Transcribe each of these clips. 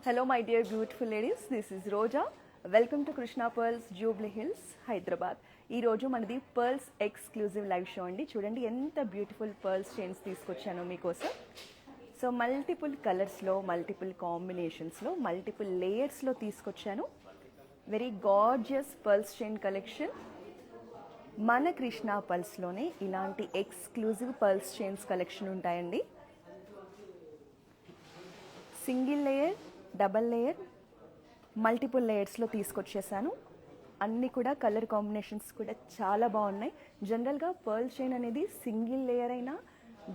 Hello my dear beautiful ladies, this is Roja. Welcome to Krishna Pearls, Jubilee Hills, Hyderabad. ఈ రోజు మనది pearls exclusive live show అండి. చూడండి ఎంత beautiful pearls chains తీసుకొచ్చానో మీకోసం. సో మల్టిపుల్ కలర్స్లో, మల్టిపుల్ కాంబినేషన్స్లో, మల్టిపుల్ లేయర్స్లో తీసుకొచ్చాను. Very gorgeous pearls chain collection. మన కృష్ణ పర్ల్స్లోనే ఇలాంటి ఎక్స్క్లూజివ్ పర్ల్స్ చైన్స్ కలెక్షన్ ఉంటాయండి. Single layer, double layer, multiple లేయర్స్లో తీసుకొచ్చేసాను. అన్నీ కూడా కలర్ కాంబినేషన్స్ కూడా చాలా బాగున్నాయి. జనరల్గా పర్ల్ చైన్ అనేది సింగిల్ లేయర్ అయినా,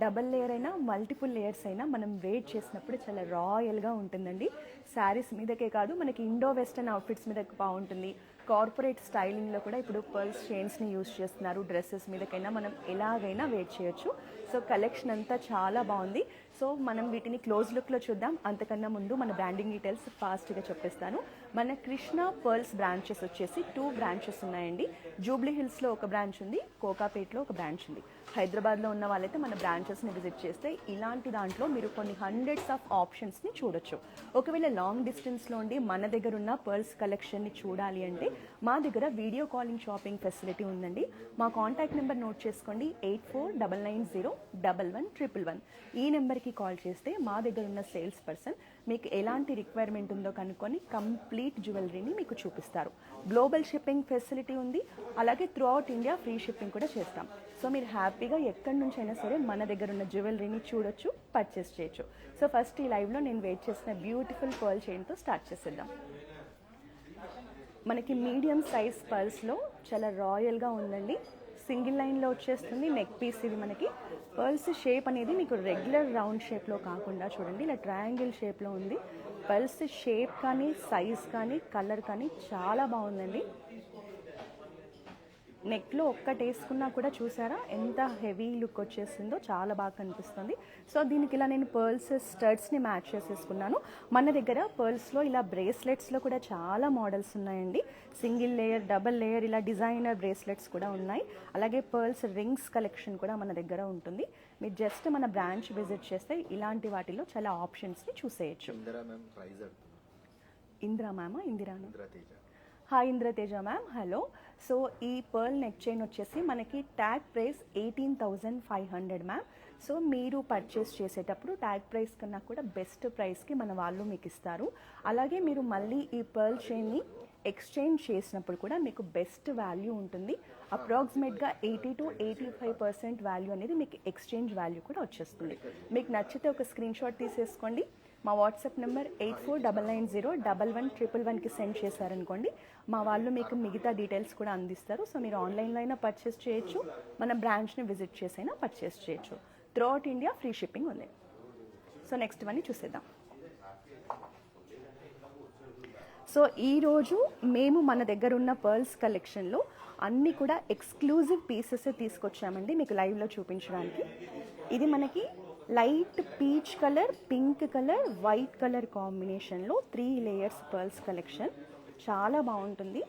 డబల్ లేయర్ అయినా, మల్టిపుల్ లేయర్స్ అయినా మనం వేర్ చేసినప్పుడు చాలా రాయల్గా ఉంటుందండి. శారీస్ మీదకే కాదు, మనకి ఇండో వెస్టర్న్ అవుట్ఫిట్స్ మీద బాగుంటుంది. కార్పొరేట్ స్టైలింగ్లో కూడా ఇప్పుడు పర్ల్స్ చైన్స్ని యూజ్ చేస్తున్నారు. డ్రెస్సెస్ మీదకైనా మనం ఎలాగైనా వేర్ చేయొచ్చు. సో కలెక్షన్ అంతా చాలా బాగుంది. సో మనం వీటిని క్లోజ్ లుక్లో చూద్దాం. అంతకన్నా ముందు మన బ్రాండింగ్ డీటెయిల్స్ ఫాస్ట్గా చెప్పేస్తాను. మన కృష్ణ పర్ల్స్ బ్రాంచెస్ వచ్చేసి 2 బ్రాంచెస్ ఉన్నాయండి. జూబ్లీ హిల్స్లో ఒక బ్రాంచ్ ఉంది, కోకాపేట్లో ఒక బ్రాంచ్ ఉంది. హైదరాబాద్లో ఉన్న వాళ్ళైతే మన బ్రాంచెస్ని విజిట్ చేస్తే ఇలాంటి దాంట్లో మీరు కొన్ని హండ్రెడ్స్ ఆఫ్ ఆప్షన్స్ని చూడొచ్చు. ఒకవేళ లాంగ్ డిస్టెన్స్లో ఉండి మన దగ్గర ఉన్న పర్ల్స్ కలెక్షన్ని చూడాలి అంటే మా దగ్గర వీడియో కాలింగ్ షాపింగ్ ఫెసిలిటీ ఉందండి. మా కాంటాక్ట్ నెంబర్ నోట్ చేసుకోండి, 8499011111. ఈ నెంబర్కి కాల్ చేస్తే మా దగ్గర ఉన్న సేల్స్ పర్సన్ మీకు ఎలాంటి రిక్వైర్మెంట్ ఉందో కనుక్కొని కంప్లీట్ జ్యువెలరీని మీకు చూపిస్తారు. గ్లోబల్ షిప్పింగ్ ఫెసిలిటీ ఉంది. అలాగే through out India free shipping కూడా చేస్తాం. సో మీరు హ్యాపీగా ఎక్కడి నుంచి అయినా సరే మన దగ్గర ఉన్న జ్యువెలరీని చూడొచ్చు, పర్చేస్ చేయొచ్చు. సో ఫస్ట్ ఈ లైవ్లో నేను వెయిట్ చేసిన బ్యూటిఫుల్ పర్ల్ చైన్తో స్టార్ట్ చేసేద్దాం. మనకి మీడియం సైజ్ పర్ల్స్లో చాలా రాయల్గా ఉందండి. సింగిల్ లైన్లో వచ్చేస్తుంది నెక్ పీస్. ఇది మనకి పర్ల్స్ షేప్ అనేది మీకు రెగ్యులర్ రౌండ్ షేప్లో కాకుండా చూడండి ఇలా ట్రయాంగిల్ షేప్లో ఉంది. పర్ల్స్ షేప్ కానీ, సైజ్ కానీ, కలర్ కానీ చాలా బాగుందండి. నెక్లో ఒక్కటి వేసుకున్నా కూడా చూసారా ఎంత హెవీ లుక్ వచ్చేసిందో, చాలా బాగా కనిపిస్తుంది. సో దీనికి ఇలా నేను పర్ల్స్ స్టడ్స్ని మ్యాచ్ చేసేసుకున్నాను. మన దగ్గర పర్ల్స్లో ఇలా బ్రేస్లెట్స్లో కూడా చాలా మోడల్స్ ఉన్నాయండి. సింగిల్ లేయర్, డబల్ లేయర్, ఇలా డిజైనర్ బ్రేస్లెట్స్ కూడా ఉన్నాయి. అలాగే పర్ల్స్ రింగ్స్ కలెక్షన్ కూడా మన దగ్గర ఉంటుంది. మీరు జస్ట్ మన బ్రాంచ్ విజిట్ చేస్తే ఇలాంటి వాటిలో చాలా ఆప్షన్స్ని చూసేయచ్చు. Indira ma'am, hi Indrateja ma'am, hello. So ఈ పర్ల్ నెక్ చైన్ వచ్చేసి మనకి ట్యాగ్ ప్రైస్ 18,500 మ్యామ్. సో మీరు పర్చేస్ చేసేటప్పుడు ట్యాగ్ ప్రైస్ కన్నా కూడా బెస్ట్ ప్రైస్కి మన వాళ్ళు మీకు ఇస్తారు. అలాగే మీరు మళ్ళీ ఈ పర్ల్ చైన్ని ఎక్స్చేంజ్ చేసినప్పుడు కూడా మీకు బెస్ట్ వాల్యూ ఉంటుంది. అప్రాక్సిమేట్గా 80 to 85% వాల్యూ అనేది మీకు ఎక్స్చేంజ్ వాల్యూ కూడా వచ్చేస్తుంది. మీకు నచ్చితే ఒక స్క్రీన్ షాట్ తీసేసుకోండి. మా వాట్సాప్ నెంబర్ 8499011111కి సెండ్ చేశారనుకోండి, మా వాళ్ళు మీకు మిగతా డీటెయిల్స్ కూడా అందిస్తారు. సో మీరు ఆన్లైన్లో అయినా పర్చేస్ చేయొచ్చు, మన బ్రాంచ్ని విజిట్ చేసైనా పర్చేస్ చేయొచ్చు. Through out India free shipping ఉంది. సో నెక్స్ట్ వన్ చూసేద్దాం. సో ఈరోజు మేము మన దగ్గర ఉన్న పర్ల్స్ కలెక్షన్లో అన్నీ కూడా ఎక్స్క్లూజివ్ పీసెస్ తీసుకొచ్చామండి మీకు లైవ్లో చూపించడానికి. ఇది మనకి light peach colour, pink colour, white colour కాంబినేషన్లో 3 లేయర్స్ పర్ల్స్ కలెక్షన్. చాలా బాగుంటుంది.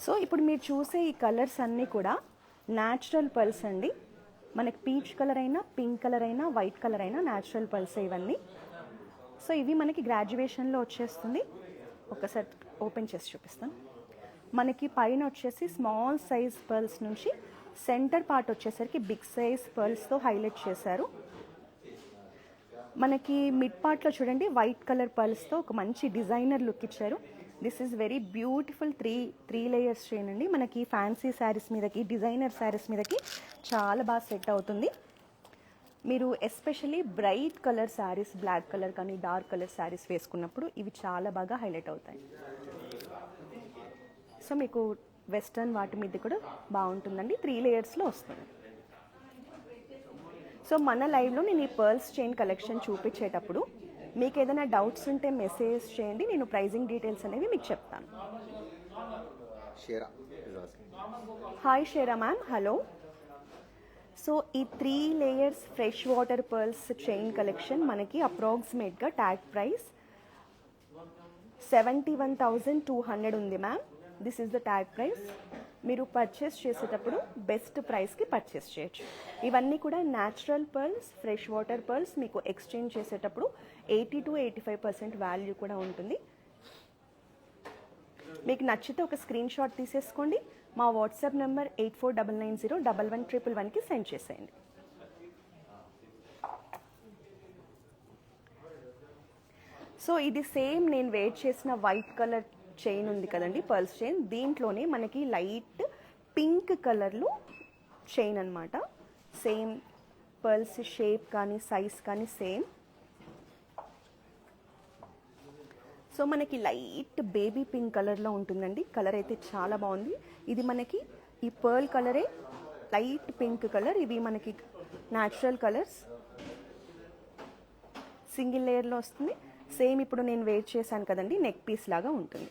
సో ఇప్పుడు మీరు చూసే ఈ కలర్స్ అన్నీ కూడా న్యాచురల్ పర్ల్స్ అండి. మనకి పీచ్ కలర్ అయినా, పింక్ కలర్ అయినా, వైట్ కలర్ అయినా న్యాచురల్ పర్ల్స్ ఇవన్నీ. సో ఇవి మనకి గ్రాడ్యుయేషన్లో వచ్చేస్తుంది. ఒకసారి ఓపెన్ చేసి చూపిస్తాను. మనకి పైన వచ్చేసి స్మాల్ సైజ్ పర్ల్స్ నుంచి సెంటర్ పార్ట్ వచ్చేసరికి బిగ్ సైజ్ పర్ల్స్తో హైలైట్ చేశారు. మనకి మిడ్ పార్ట్లో చూడండి వైట్ కలర్ పర్ల్స్తో ఒక మంచి డిజైనర్ లుక్ ఇచ్చారు. This is very beautiful three layers chain అండి. మనకి ఫ్యాన్సీ శారీస్ మీదకి, డిజైనర్ శారీస్ మీదకి చాలా బాగా సెట్ అవుతుంది. మీరు especially bright colour saris, black colour కానీ డార్క్ కలర్ శారీస్ వేసుకున్నప్పుడు ఇవి చాలా బాగా హైలైట్ అవుతాయి. సో మీకు వెస్టర్న్ వాటి మీద కూడా బాగుంటుందండి. 3 లేయర్స్లో వస్తుంది. సో మన లైవ్లో నేను ఈ పర్ల్స్ చైన్ కలెక్షన్ చూపించేటప్పుడు మీకు ఏదైనా డౌట్స్ ఉంటే మెసేజ్ చేయండి, నేను ప్రైజింగ్ డీటెయిల్స్ అనేవి మీకు చెప్తాను. Hi Shera ma'am, hello. So ఈ 3 layers fresh water pearls chain collection మనకి అప్రాక్సిమేట్గా ట్యాగ్ ప్రైస్ 71,200 ఉంది ma'am. This is the tag price. మీరు పర్చేస్ చేసేటప్పుడు బెస్ట్ ప్రైస్కి పర్చేస్ చేయొచ్చు. ఇవన్నీ కూడా natural pearls, fresh water pearls. మీకు ఎక్స్చేంజ్ చేసేటప్పుడు 80 to 85% వాల్యూ కూడా ఉంటుంది. మీకు నచ్చితే ఒక స్క్రీన్ షాట్ తీసేసుకోండి. మా వాట్సాప్ నెంబర్ 8499011111కి సెండ్ చేసేయండి. సో ఇది సేమ్ నేను వేర్ చేసిన వైట్ కలర్ చైన్ ఉంది కదండి, పర్ల్స్ చైన్. దీంట్లోనే మనకి లైట్ పింక్ కలర్లో చైన్ అనమాట. సేమ్ పర్ల్స్ షేప్ కానీ సైజ్ కానీ సేమ్. సో మనకి లైట్ బేబీ పింక్ కలర్లో ఉంటుందండి. కలర్ అయితే చాలా బాగుంది. ఇది మనకి ఈ పర్ల్ కలరే లైట్ పింక్ కలర్. ఇవి మనకి న్యాచురల్ కలర్స్. సింగిల్ లేయర్లో వస్తుంది. సేమ్ ఇప్పుడు నేను వేర్ చేశాను కదండి, నెక్ పీస్ లాగా ఉంటుంది.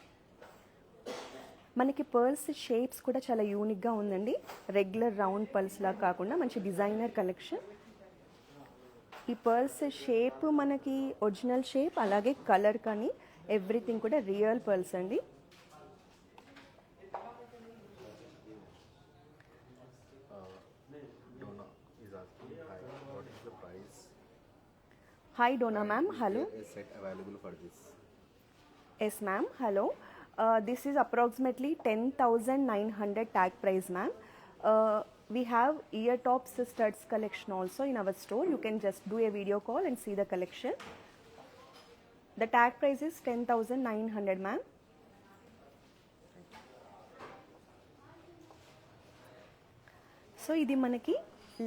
మనకి పర్ల్స్ షేప్స్ కూడా చాలా యూనిక్గా ఉందండి. రెగ్యులర్ రౌండ్ పర్ల్స్ లాగా కాకుండా మంచి డిజైనర్ కలెక్షన్. ఈ పర్ల్స్ షేప్ మనకి ఒరిజినల్ షేప్, అలాగే కలర్ కానీ ఎవ్రీథింగ్ కూడా రియల్ పర్ల్స్ అండి. Hi Donna ma'am, hello. Is set available for this? Yes ma'am, hello. This is approximately 10,900 tag price ma'am. We have ear tops studs collection also in our store. You can just do a video call and see the collection. The tag price is 10,900 ma'am. So ఇది మనకి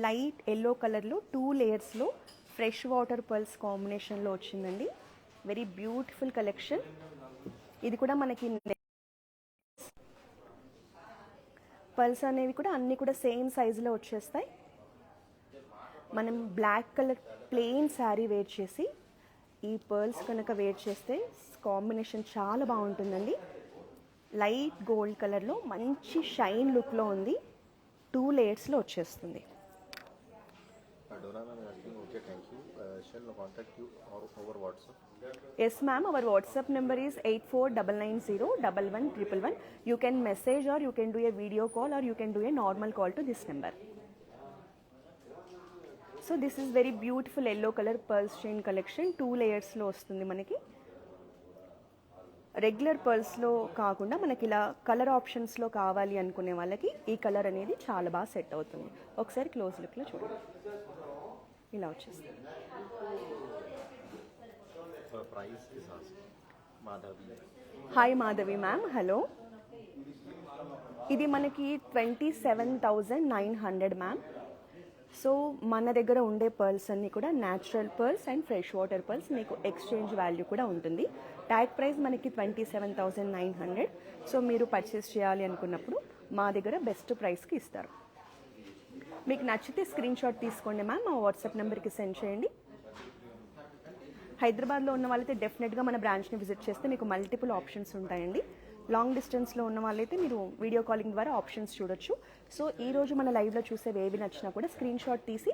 light yellow కలర్లో 2 లేయర్స్లో fresh water pearls కాంబినేషన్లో వచ్చిందండి. Very beautiful collection. ఇది కూడా మనకి pearls అనేవి కూడా అన్నీ కూడా సేమ్ సైజులో వచ్చేస్తాయి. మనం black colour plain sari wear చేసి ఈ పర్ల్స్ కనుక వేర్ చేస్తే కాంబినేషన్ చాలా బాగుంటుందండి. లైట్ గోల్డ్ కలర్లో మంచి షైన్ లుక్లో ఉంది. 2 లేయర్స్లో వచ్చేస్తుంది. Donna ma'am is asking, okay, thank you. Shall I contact you over WhatsApp? Yes ma'am, our WhatsApp number is 8499011111. You can message or you can do a video call or you can do a normal call to this number. So this is very beautiful yellow color pulse chain collection. 2 layers లో వస్తుంది మనకి. Regular పర్ల్స్లో కాకుండా మనకి ఇలా colour ఆప్షన్స్లో కావాలి అనుకునే వాళ్ళకి ఈ కలర్ అనేది చాలా బాగా సెట్ అవుతుంది. ఒకసారి క్లోజ్ లుక్లో చూడండి, ఇలా వచ్చేస్తుంది. Hi Madhavi ma'am, hello. ఇది మనకి 27,900 మ్యామ్. సో మన దగ్గర ఉండే పర్ల్స్ అన్నీ కూడా natural pearls and fresh water pearls. మీకు ఎక్స్చేంజ్ వాల్యూ కూడా ఉంటుంది. ట్యాగ్ ప్రైస్ మనకి 27,900. సో మీరు పర్చేస్ చేయాలి అనుకున్నప్పుడు మా దగ్గర బెస్ట్ ప్రైస్కి ఇస్తారు. మీకు నచ్చితే స్క్రీన్ షాట్ తీసుకోండి మ్యామ్, మా వాట్సాప్ నెంబర్కి సెండ్ చేయండి. హైదరాబాద్లో ఉన్న వాళ్ళైతే డెఫినెట్గా మన బ్రాంచ్ని విజిట్ చేస్తే మీకు మల్టిపుల్ ఆప్షన్స్ ఉంటాయండి. లాంగ్ డిస్టెన్స్లో ఉన్న వాళ్ళైతే మీరు వీడియో కాలింగ్ ద్వారా ఆప్షన్స్ చూడొచ్చు. సో ఈరోజు మన లైవ్లో చూసేవి ఏవి నచ్చినా కూడా స్క్రీన్ షాట్ తీసి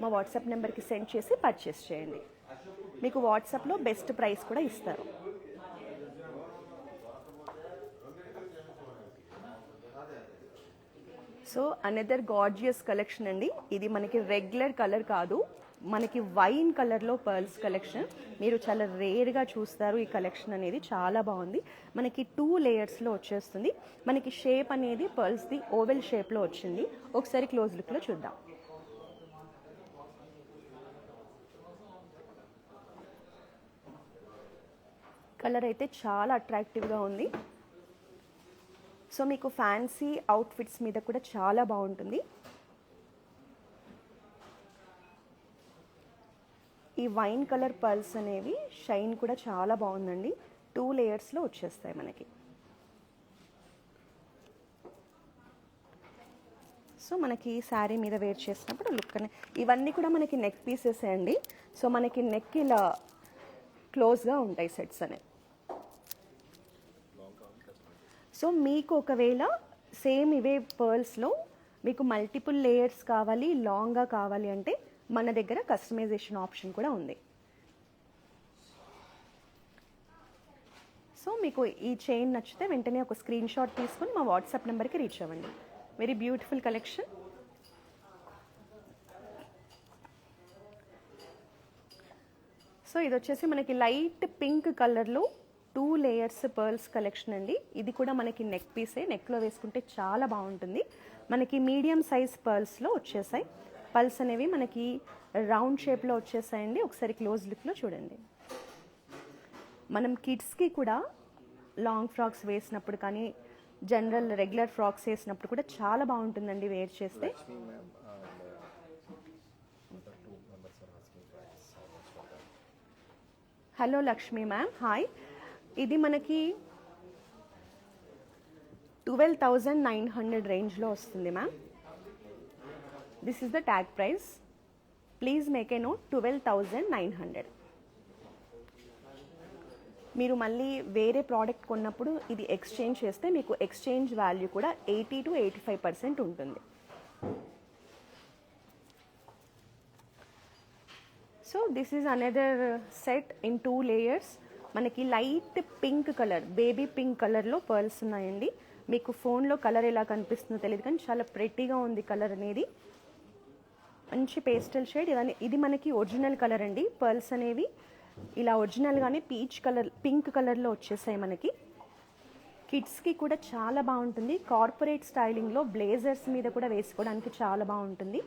మా వాట్సాప్ నెంబర్కి సెండ్ చేసి పర్చేస్ చేయండి. మీకు వాట్సాప్లో బెస్ట్ ప్రైస్ కూడా ఇస్తారు. సో అనదర్ గార్జియస్ కలెక్షన్ అండి. ఇది మనకి రెగ్యులర్ కలర్ కాదు, మనకి వైన్ కలర్లో పర్ల్స్ కలెక్షన్. మీరు చాలా రేర్గా చూస్తారు ఈ కలెక్షన్ అనేది. చాలా బాగుంది. మనకి 2 లేయర్స్లో వచ్చేస్తుంది. మనకి షేప్ అనేది పర్ల్స్ది ఓవెల్ షేప్లో వచ్చింది. ఒకసారి క్లోజ్ లుక్లో చూద్దాం. కలర్ అయితే చాలా అట్రాక్టివ్గా ఉంది. సో మీకు ఫ్యాన్సీ అవుట్ఫిట్స్ మీద కూడా చాలా బాగుంటుంది. ఈ వైన్ కలర్ పర్ల్స్ అనేవి షైన్ కూడా చాలా బాగుందండి. 2 లేయర్స్లో వచ్చేస్తాయి మనకి. సో మనకి శారీ మీద వేర్ చేసినప్పుడు లుక్ అని ఇవన్నీ కూడా మనకి నెక్ పీసెస్ అండి. సో మనకి నెక్ ఇలా క్లోజ్గా ఉంటాయి సెట్స్ అనేవి. సో మీకు ఒకవేళ సేమ్ ఇవే పర్ల్స్లో మీకు మల్టిపుల్ లేయర్స్ కావాలి, లాంగ్గా కావాలి అంటే మన దగ్గర కస్టమైజేషన్ ఆప్షన్ కూడా ఉంది. సో మీకు ఈ చైన్ నచ్చితే వెంటనే ఒక స్క్రీన్ షాట్ తీసుకొని మా వాట్సాప్ నెంబర్కి రీచ్ అవ్వండి. Very beautiful collection. సో ఇది వచ్చేసి మనకి లైట్ పింక్ కలర్లో 2 లేయర్స్ పర్ల్స్ కలెక్షన్ అండి. ఇది కూడా మనకి నెక్ పీసే, నెక్లో వేసుకుంటే చాలా బాగుంటుంది. మనకి మీడియం సైజ్ పర్ల్స్లో వచ్చేసాయి. పర్ల్స్ అనేవి మనకి రౌండ్ షేప్లో వచ్చేసాయండి. ఒకసారి క్లోజ్ లుక్లో చూడండి. మనం కిడ్స్కి కూడా లాంగ్ ఫ్రాక్స్ వేసినప్పుడు కానీ జనరల్ రెగ్యులర్ ఫ్రాక్స్ వేసినప్పుడు కూడా చాలా బాగుంటుందండి వేర్ చేస్తే. Lakshmi ma'am and the 2 members are asking price how much for that. Hello Lakshmi ma'am, hi. ఇది మనకి 12,900 రేంజ్లో వస్తుంది ma'am. This is the tag price. Please make a note, 12,900. మీరు మళ్ళీ వేరే ప్రోడక్ట్ కొన్నప్పుడు ఇది ఎక్స్చేంజ్ చేస్తే మీకు ఎక్స్చేంజ్ వాల్యూ కూడా 80 to 85% ఉంటుంది. So this is another set in 2 layers. మనకి light pink colour, baby pink కలర్లో పర్ల్స్ ఉన్నాయండి. మీకు ఫోన్లో కలర్ ఎలా కనిపిస్తుందో తెలియదు కానీ చాలా ప్రెట్టీగా ఉంది కలర్ అనేది. మంచి పేస్టల్ షేడ్. ఇది మనకి ఒరిజినల్ కలర్ అండి. పర్ల్స్ అనేవి ఇలా ఒరిజినల్గానే పీచ్ కలర్, పింక్ కలర్లో వచ్చేసాయి మనకి. కిడ్స్కి కూడా చాలా బాగుంటుంది. కార్పొరేట్ స్టైలింగ్లో బ్లేజర్స్ మీద కూడా వేసుకోవడానికి చాలా బాగుంటుంది.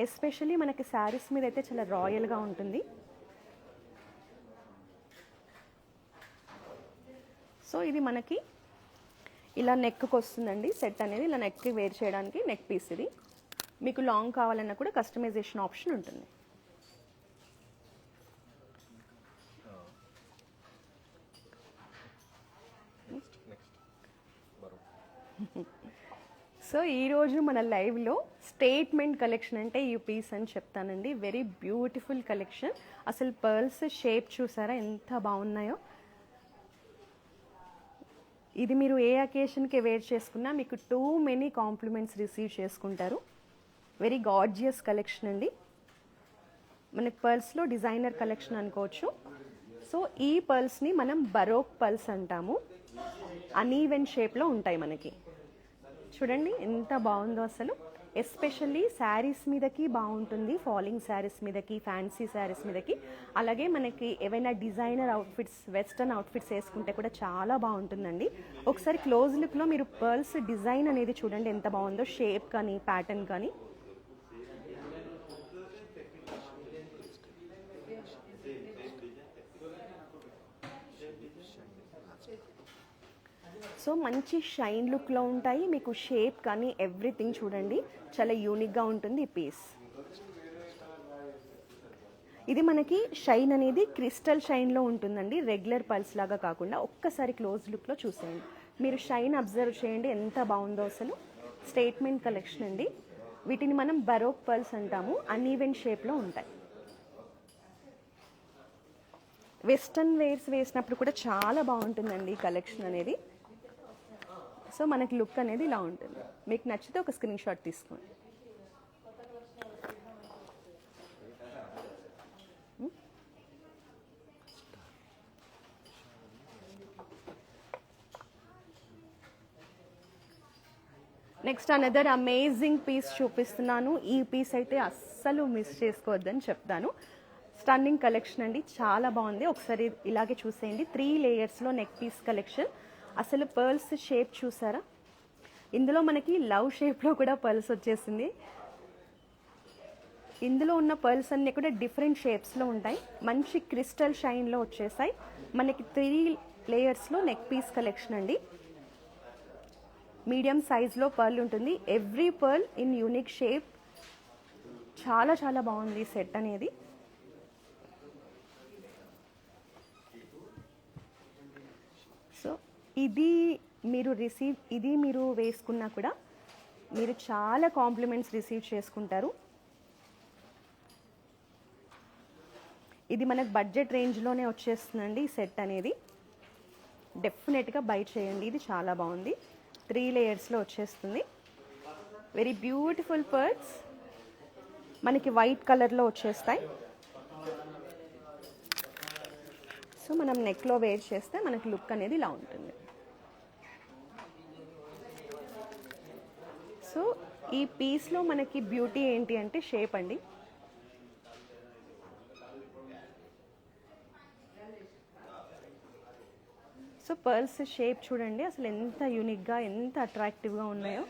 ఎస్పెషల్లీ మనకి శారీస్ మీద అయితే చాలా రాయల్గా ఉంటుంది. సో ఇది మనకి ఇలా నెక్కి వస్తుందండి సెట్ అనేది. ఇలా నెక్కి వేర్ చేయడానికి నెక్ పీస్ ఇది. మీకు లాంగ్ కావాలన్నా కూడా కస్టమైజేషన్ ఆప్షన్ ఉంటుంది. సో ఈరోజు మన లైవ్లో స్టేట్మెంట్ కలెక్షన్ అంటే ఈ పీస్ అని చెప్తానండి. Very beautiful collection. అసలు పర్ల్స్ షేప్ చూసారా ఎంత బాగున్నాయో. ఇది మీరు ఏ అకేషన్కి వేర్ చేసుకున్నా మీకు టూ మెనీ కాంప్లిమెంట్స్ రిసీవ్ చేసుకుంటారు. వెరీ గార్జియస్ కలెక్షన్ అండి. మనకి పర్ల్స్లో డిజైనర్ కలెక్షన్ అనుకోవచ్చు. సో ఈ పర్ల్స్ని మనం బరోక్ పర్ల్స్ అంటాము. అనీవెన్ షేప్లో ఉంటాయి మనకి. చూడండి ఎంత బాగుందో అసలు. ఎస్పెషల్లీ శారీస్ మీదకి బాగుంటుంది, ఫాలింగ్ శారీస్ మీదకి, ఫ్యాన్సీ శారీస్ మీదకి. అలాగే మనకి ఏవైనా డిజైనర్ అవుట్ఫిట్స్, వెస్టర్న్ అవుట్ఫిట్స్ వేసుకుంటే కూడా చాలా బాగుంటుందండి. ఒకసారి క్లోజ్ లుక్లో మీరు పర్ల్స్ డిజైన్ అనేది చూడండి ఎంత బాగుందో, షేప్ కానీ ప్యాటర్న్ కానీ. సో మంచి షైన్ లుక్లో ఉంటాయి. మీకు షేప్ కానీ ఎవ్రీథింగ్ చూడండి చాలా యూనిక్గా ఉంటుంది ఈ పీస్. ఇది మనకి షైన్ అనేది క్రిస్టల్ షైన్లో ఉంటుందండి, రెగ్యులర్ పల్స్ లాగా కాకుండా. ఒక్కసారి క్లోజ్ లుక్లో చూసేయండి, మీరు షైన్ అబ్జర్వ్ చేయండి ఎంత బాగుందో అసలు. స్టేట్మెంట్ కలెక్షన్ అండి. వీటిని మనం బరోక్ పల్స్ అంటాము. అన్ఈవెన్ షేప్లో ఉంటాయి. వెస్టర్న్ వేర్స్ వేసినప్పుడు కూడా చాలా బాగుంటుందండి ఈ కలెక్షన్ అనేది. సో మనకి లుక్ అనేది ఇలా ఉంటుంది. మీకు నచ్చితే ఒక స్క్రీన్ షాట్ తీసుకోండి. నెక్స్ట్ అనదర్ అమేజింగ్ పీస్ చూపిస్తున్నాను. ఈ పీస్ అయితే అస్సలు మిస్ చేసుకోవద్దని చెప్తాను. స్టన్నింగ్ కలెక్షన్ అండి, చాలా బాగుంది. ఒకసారి ఇలాగే చూసేయండి. 3 లేయర్స్లో నెక్ పీస్ కలెక్షన్. అసలు పర్ల్స్ షేప్ చూసారా? ఇందులో మనకి లవ్ షేప్లో కూడా పర్ల్స్ వచ్చేసింది. ఇందులో ఉన్న పర్ల్స్ అన్నీ కూడా డిఫరెంట్ షేప్స్లో ఉంటాయి. మంచి క్రిస్టల్ షైన్లో వచ్చేసాయి. మనకి 3 లేయర్స్లో నెక్ పీస్ కలెక్షన్ అండి. మీడియం సైజ్లో పర్ల్ ఉంటుంది. Every pearl in unique shape. చాలా చాలా బాగుంది ఈ సెట్ అనేది. సో ఇది మీరు వేసుకున్నా కూడా మీరు చాలా కాంప్లిమెంట్స్ రిసీవ్ చేసుకుంటారు. ఇది మనకు బడ్జెట్ రేంజ్లోనే వచ్చేస్తుందండి ఈ సెట్ అనేది. డెఫినెట్గా బై చేయండి, ఇది చాలా బాగుంది. 3 లేయర్స్లో వచ్చేస్తుంది. Very beautiful pearls. మనకి వైట్ కలర్లో వచ్చేస్తాయి. సో మనం నెక్లో వేర్ చేస్తే మనకి లుక్ అనేది ఇలా ఉంటుంది. సో ఈ పీస్లో మనకి బ్యూటీ ఏంటి అంటే షేప్ అండి. సో పర్ల్స్ షేప్ చూడండి అసలు ఎంత యూనిక్గా ఎంత అట్రాక్టివ్గా ఉన్నాయో.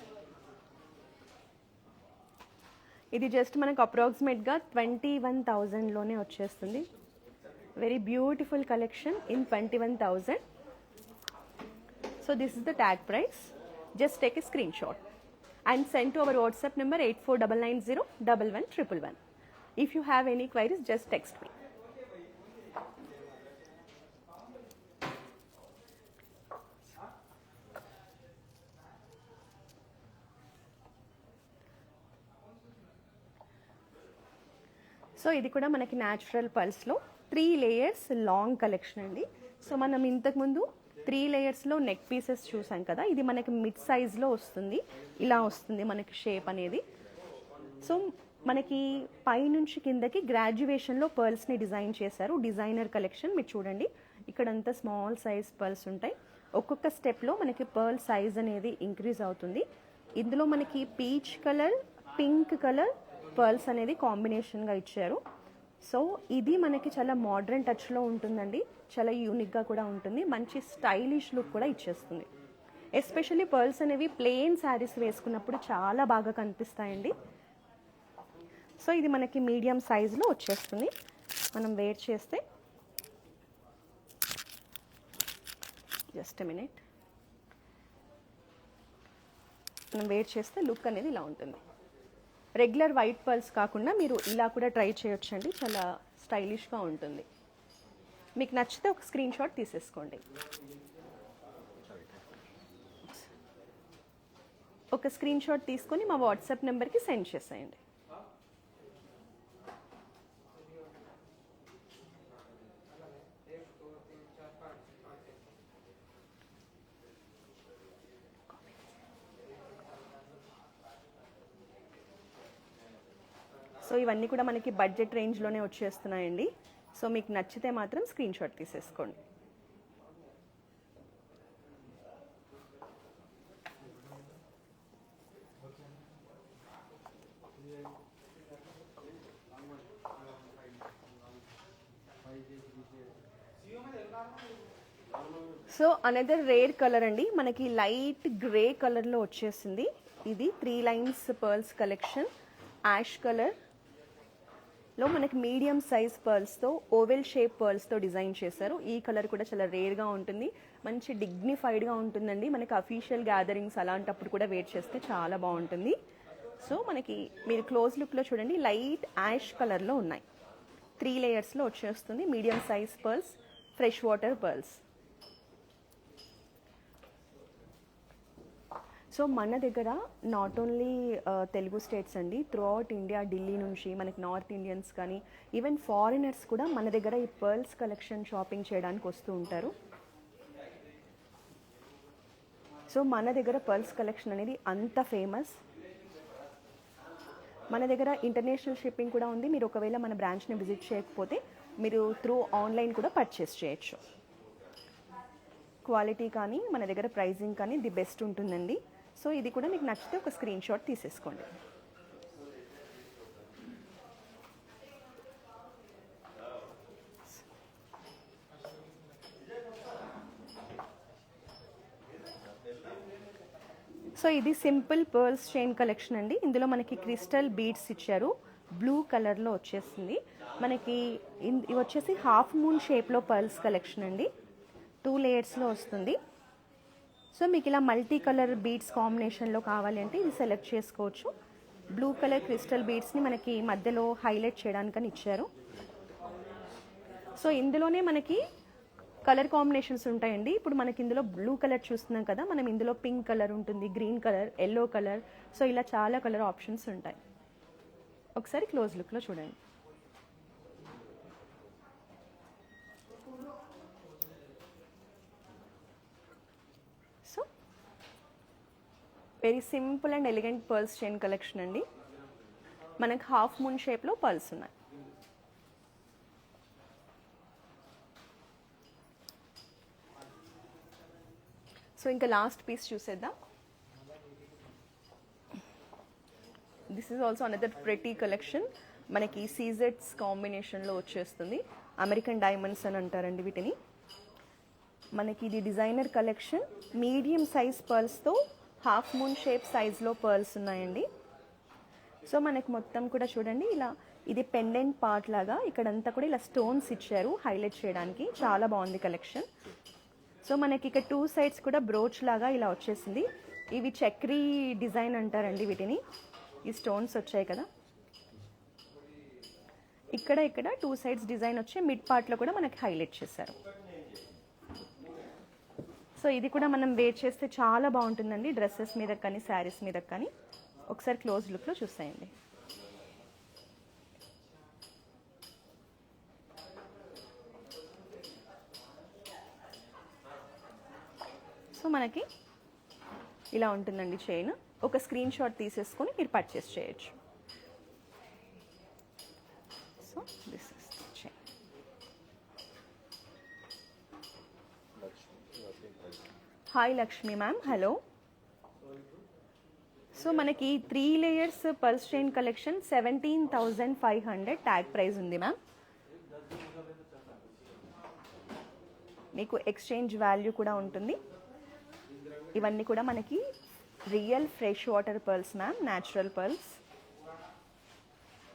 ఇది జస్ట్ మనకు అప్రాక్సిమేట్గా 21,000లోనే వచ్చేస్తుంది. Very beautiful collection in 21,000. So this is the tag price. Just take a screen shot and send to our WhatsApp number 8499011111. If you have any queries, just text me. So ఇది కూడా మనకి natural పల్స్లో 3 layers long collection అండి. So మనం ఇంతకుముందు 3 లేయర్స్లో neck pieces చూసాం కదా, ఇది మనకి మిడ్ సైజ్లో వస్తుంది. ఇలా వస్తుంది మనకి షేప్ అనేది. సో మనకి పైనుంచి కిందకి గ్రాడ్యుయేషన్లో పర్ల్స్ని డిజైన్ చేశారు. డిజైనర్ కలెక్షన్ మీరు చూడండి, ఇక్కడంతా స్మాల్ సైజ్ పర్ల్స్ ఉంటాయి. ఒక్కొక్క స్టెప్లో మనకి పర్ల్ సైజ్ అనేది ఇంక్రీజ్ అవుతుంది. ఇందులో మనకి peach colour, pink colour pearls అనేది కాంబినేషన్గా ఇచ్చారు. సో ఇది మనకి చాలా మోడ్రన్ టచ్లో ఉంటుందండి, చాలా యూనిక్గా కూడా ఉంటుంది, మంచి స్టైలిష్ లుక్ కూడా ఇచ్చేస్తుంది. ఎస్పెషల్లీ పర్ల్స్ అనేవి ప్లెయిన్ శారీస్ వేసుకున్నప్పుడు చాలా బాగా కనిపిస్తాయండి. సో ఇది మనకి మీడియం సైజులో వచ్చేస్తుంది. మనం వేర్ చేస్తే జస్ట్ మినిట్, మనం వేర్ చేస్తే లుక్ అనేది ఇలా ఉంటుంది. రెగ్యులర్ వైట్ పర్ల్స్ కాకుండా మీరు ఇలా కూడా ట్రై చేయొచ్చండి, చాలా స్టైలిష్గా ఉంటుంది. మీకు నచ్చితే ఒక స్క్రీన్ షాట్ తీసేసుకోండి. ఒక స్క్రీన్ షాట్ తీసుకొని మా వాట్సాప్ నెంబర్కి సెండ్ చేసేయండి. సో ఇవన్నీ కూడా మనకి బడ్జెట్ రేంజ్లోనే వచ్చేస్తున్నాయండి. సో మీకు నచ్చితే మాత్రం స్క్రీన్ షాట్ తీసేసుకోండి. సో అనదర్ రేర్ కలర్ అండి, మనకి లైట్ గ్రే కలర్లో వచ్చేసింది. ఇది 3 lines pearls collection. Ash colour లో మనకి మీడియం సైజ్ పర్ల్స్తో, ఓవెల్ షేప్ పర్ల్స్తో డిజైన్ చేశారు. ఈ కలర్ కూడా చాలా రేర్గా ఉంటుంది, మంచి డిగ్నిఫైడ్గా ఉంటుందండి. మనకి అఫీషియల్ గ్యాదరింగ్స్ అలాంటప్పుడు కూడా వేర్ చేస్తే చాలా బాగుంటుంది. సో మనకి మీరు క్లోజ్ లుక్లో చూడండి, లైట్ యాష్ కలర్లో ఉన్నాయి. 3 లేయర్స్లో వచ్చేస్తుంది. Medium size pearls, fresh water pearls. So మన దగ్గర నాట్ ఓన్లీ తెలుగు స్టేట్స్ అండి, త్రూ అవుట్ ఇండియా, ఢిల్లీ నుంచి మనకి నార్త్ ఇండియన్స్ కానీ ఈవెన్ ఫారినర్స్ కూడా మన దగ్గర ఈ పర్ల్స్ కలెక్షన్ షాపింగ్ చేయడానికి వస్తూ ఉంటారు. సో మన దగ్గర పర్ల్స్ కలెక్షన్ అనేది అంత ఫేమస్. మన దగ్గర ఇంటర్నేషనల్ షిప్పింగ్ కూడా ఉంది. మీరు ఒకవేళ మన బ్రాంచ్ని విజిట్ చేయకపోతే మీరు త్రూ ఆన్లైన్ కూడా పర్చేస్ చేయొచ్చు. క్వాలిటీ కానీ మన దగ్గర ప్రైజింగ్ కానీ ది బెస్ట్ ఉంటుందండి. సో ఇది కూడా మీకు నచ్చితే ఒక స్క్రీన్ షాట్ తీసేసుకోండి. సో ఇది సింపుల్ పర్ల్స్ చైన్ కలెక్షన్ అండి. ఇందులో మనకి క్రిస్టల్ బీడ్స్ ఇచ్చారు, బ్లూ కలర్లో వచ్చేసింది. మనకి ఇవి వచ్చేసి హాఫ్ మూన్ షేప్లో పర్ల్స్ కలెక్షన్ అండి, 2 లేయర్స్లో వస్తుంది. సో మీకు ఇలా మల్టీ కలర్ బీడ్స్ కాంబినేషన్లో కావాలి అంటే ఇది సెలెక్ట్ చేసుకోవచ్చు. బ్లూ కలర్ క్రిస్టల్ బీడ్స్ని మనకి మధ్యలో హైలైట్ చేయడానికని ఇచ్చారు. సో ఇందులోనే మనకి కలర్ కాంబినేషన్స్ ఉంటాయండి. ఇప్పుడు మనకి ఇందులో బ్లూ కలర్ చూస్తున్నాం కదా, మనం ఇందులో పింక్ కలర్ ఉంటుంది, green colour, yellow colour. So ఇలా చాలా కలర్ ఆప్షన్స్ ఉంటాయి. ఒకసారి క్లోజ్ లుక్లో చూడండి. So very simple and elegant pearls chain collection అండి. మనకు హాఫ్ మూన్ షేప్లో పర్ల్స్ ఉన్నాయి. సో ఇంకా లాస్ట్ పీస్ చూసేద్దాం. This is also another pretty collection. మనకి సీజెట్స్ కాంబినేషన్లో వచ్చేస్తుంది. అమెరికన్ డైమండ్స్ అని అంటారండి వీటిని. మనకి ఇది డిజైనర్ కలెక్షన్. మీడియం సైజ్ పర్ల్స్తో హాఫ్ మూన్ షేప్ సైజ్లో పర్ల్స్ ఉన్నాయండి. సో మనకి మొత్తం కూడా చూడండి ఇలా ఇది పెండెంట్ పార్ట్ లాగా ఇక్కడంతా కూడా ఇలా స్టోన్స్ ఇచ్చారు హైలైట్ చేయడానికి. చాలా బాగుంది కలెక్షన్. సో మనకి ఇక్కడ 2 సైడ్స్ కూడా బ్రోచ్ లాగా ఇలా వచ్చేసింది. ఇవి చక్రీ డిజైన్ అంటారండి వీటిని. ఈ స్టోన్స్ వచ్చాయి కదా, ఇక్కడ 2 సైడ్స్ డిజైన్ వచ్చి మిడ్ పార్ట్లో కూడా మనకి హైలైట్ చేశారు. సో ఇది కూడా మనం వేర్ చేస్తే చాలా బాగుంటుందండి, డ్రెస్సెస్ మీద కానీ శారీస్ మీద కానీ. ఒకసారి క్లోజ్ లుక్లో చూసేయండి. సో మనకి ఇలా ఉంటుందండి చైన్. ఒక స్క్రీన్ షాట్ తీసేసుకొని మీరు పర్చేస్ చేయొచ్చు. So this is chain. Hi Lakshmi ma'am, hello. So మనకి 3 layers pulse chain collection 17,500 tag price ఉంది మ్యామ్. మీకు ఎక్స్చేంజ్ వాల్యూ కూడా ఉంటుంది. ఇవన్నీ కూడా మనకి real fresh water pearls ma'am, natural pearls.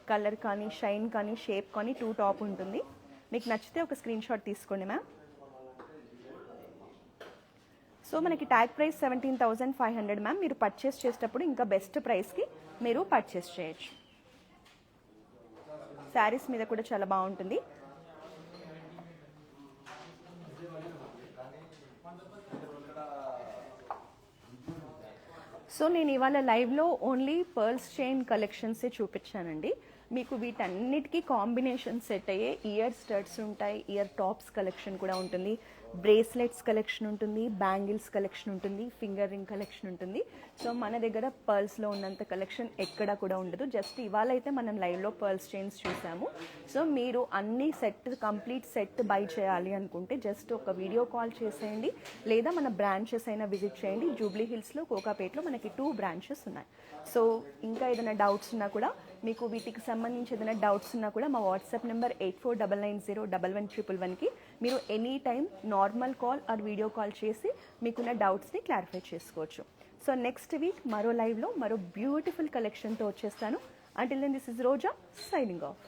Colour కానీ షైన్ కానీ షేప్ కానీ 2 టాప్ ఉంటుంది. మీకు నచ్చితే ఒక స్క్రీన్ షాట్ తీసుకోండి మ్యామ్. సో మనకి ట్యాగ్ ప్రైస్ 17,500 మ్యామ్. మీరు పర్చేస్ చేసేటప్పుడు ఇంకా బెస్ట్ ప్రైస్కి మీరు పర్చేస్ చేయొచ్చు. శారీస్ మీద కూడా చాలా బాగుంటుంది. సో నేను ఇవాళ లైవ్లో ఓన్లీ పర్ల్స్ చైన్ కలెక్షన్సే చూపించానండి. మీకు వీటన్నిటికీ కాంబినేషన్ సెట్ అయ్యే ఇయర్ స్టడ్స్ ఉంటాయి, ఇయర్ టాప్స్ కలెక్షన్ కూడా ఉంటుంది, బ్రేస్లెట్స్ కలెక్షన్ ఉంటుంది, బ్యాంగిల్స్ కలెక్షన్ ఉంటుంది, ఫింగర్ రింగ్ కలెక్షన్ ఉంటుంది. సో మన దగ్గర పర్ల్స్లో ఉన్నంత కలెక్షన్ ఎక్కడా కూడా ఉండదు. జస్ట్ ఇవాళ అయితే మనం లైవ్లో పర్ల్స్ చైన్స్ చూసాము. సో మీరు అన్ని కంప్లీట్ సెట్ బై చేయాలి అనుకుంటే జస్ట్ ఒక వీడియో కాల్ చేసేయండి, లేదా మన బ్రాంచెస్ అయినా విజిట్ చేయండి. జూబ్లీ హిల్స్లో, కోకాపేట్లో మనకి 2 బ్రాంచెస్ ఉన్నాయి. సో ఇంకా ఏదైనా డౌట్స్ ఉన్నా కూడా, మీకు వీటికి సంబంధించి ఏదైనా డౌట్స్ ఉన్నా కూడా మా వాట్సాప్ నెంబర్ 8499011111కి మీరు any time normal call or video call చేసి మీకున్న డౌట్స్ని క్లారిఫై చేసుకోవచ్చు. సో నెక్స్ట్ వీక్ మరో లైవ్లో మరో బ్యూటిఫుల్ కలెక్షన్తో వచ్చేస్తాను. Until then this is Roja signing of.